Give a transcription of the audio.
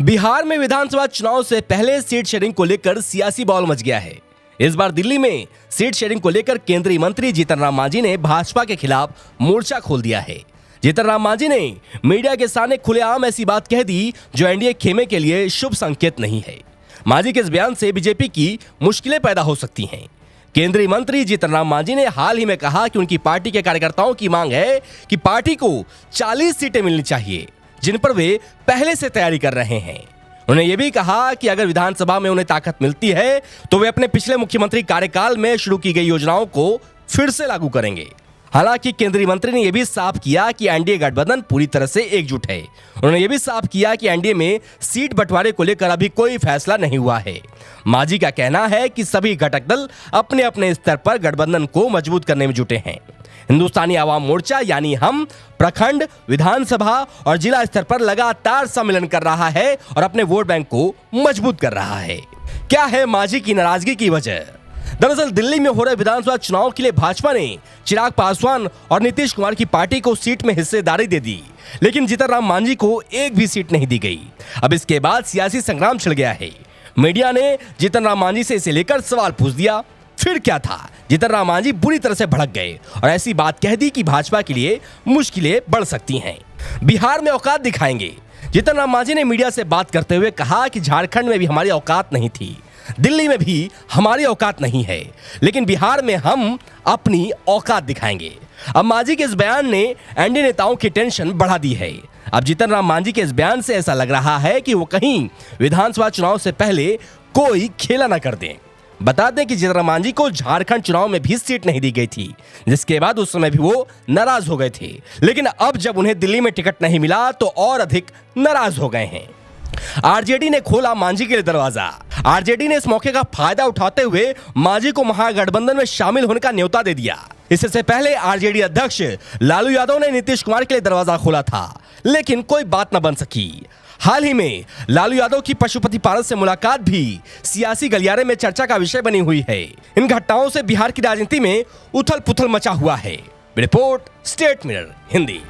बिहार में विधानसभा चुनाव से पहले सीट शेयरिंग को लेकर सियासी बवाल मच गया है। इस बार दिल्ली में सीट शेयरिंग को लेकर केंद्रीय मंत्री जीतन राम मांझी ने भाजपा के खिलाफ मोर्चा खोल दिया है। जीतन राम मांझी ने मीडिया के सामने खुलेआम ऐसी बात कह दी जो एनडीए खेमे के लिए शुभ संकेत नहीं है। मांझी के इस बयान से बीजेपी की मुश्किलें पैदा हो सकती हैं। केंद्रीय मंत्री जीतन राम मांझी ने हाल ही में कहा कि उनकी पार्टी के कार्यकर्ताओं की मांग है कि पार्टी को 40 सीटें मिलनी चाहिए, जिन पर वे पहले से तैयारी कर रहे हैं। उन्होंने यह भी कहा कि अगर विधानसभा में उन्हें ताकत मिलती है तो वे अपने पिछले मुख्यमंत्री कार्यकाल में शुरू की गई योजनाओं को फिर से लागू करेंगे। हालांकि केंद्रीय मंत्री ने यह भी साफ किया कि एनडीए गठबंधन पूरी तरह से एकजुट है। उन्होंने यह भी साफ किया कि एनडीए में सीट बंटवारे को लेकर अभी कोई फैसला नहीं हुआ है। मांझी का कहना है कि सभी घटक दल अपने अपने स्तर पर गठबंधन को मजबूत करने में जुटे हैं। हिंदुस्तानी आवाम मोर्चा यानी हम प्रखंड, विधानसभा और जिला स्तर पर लगातार सम्मेलन कर रहा है और अपने वोट बैंक को मजबूत कर रहा है। क्या है मांझी की नाराजगी की वजह? दरअसल दिल्ली में हो रहे विधानसभा चुनाव के लिए भाजपा ने चिराग पासवान और नीतीश कुमार की पार्टी को सीट में हिस्सेदारी दे दी, लेकिन जीतन राम मांझी को एक भी सीट नहीं दी गई। अब इसके बाद सियासी संग्राम छिड़ गया है। मीडिया ने जीतन राम मांझी से इसे लेकर सवाल पूछ दिया। फिर क्या था? जीतन राम मांझी बुरी तरह से भड़क गए और ऐसी बात कह दी कि भाजपा के लिए मुश्किलें बढ़ सकती हैं। बिहार में औकात दिखाएंगे। जीतन राम मांझी ने मीडिया से बात करते हुए कहा कि झारखंड में भी हमारी औकात नहीं थी, दिल्ली में भी हमारी औकात नहीं है, लेकिन बिहार में हम अपनी औकात दिखाएंगे। अब मांझी के इस बयान ने एनडीए नेताओं की टेंशन बढ़ा दी है। अब जीतन राम मांझी के इस बयान से ऐसा लग रहा है कि वो कहीं विधानसभा चुनाव से पहले कोई खेला ना कर दें। बता दें कि जीतन राम मांझी को झारखंड चुनाव में भी सीट नहीं दी गई थी, जिसके बाद उस समय भी वो नाराज हो गए थे, लेकिन अब जब उन्हें दिल्ली में टिकट नहीं मिला तो और अधिक नाराज हो गए हैं। आरजेडी ने खोला मांझी के लिए दरवाजा। आरजेडी ने इस मौके का फायदा उठाते हुए मांझी को महागठबंधन में शामिल होने का न्योता दे दिया। इससे पहले आरजेडी अध्यक्ष लालू यादव ने नीतीश कुमार के लिए दरवाजा खोला था, लेकिन कोई बात न बन सकी। हाल ही में लालू यादव की पशुपति पारस से मुलाकात भी सियासी गलियारे में चर्चा का विषय बनी हुई है। इन घटनाओं से बिहार की राजनीति में उथल पुथल मचा हुआ है। Report state mirror Hindi.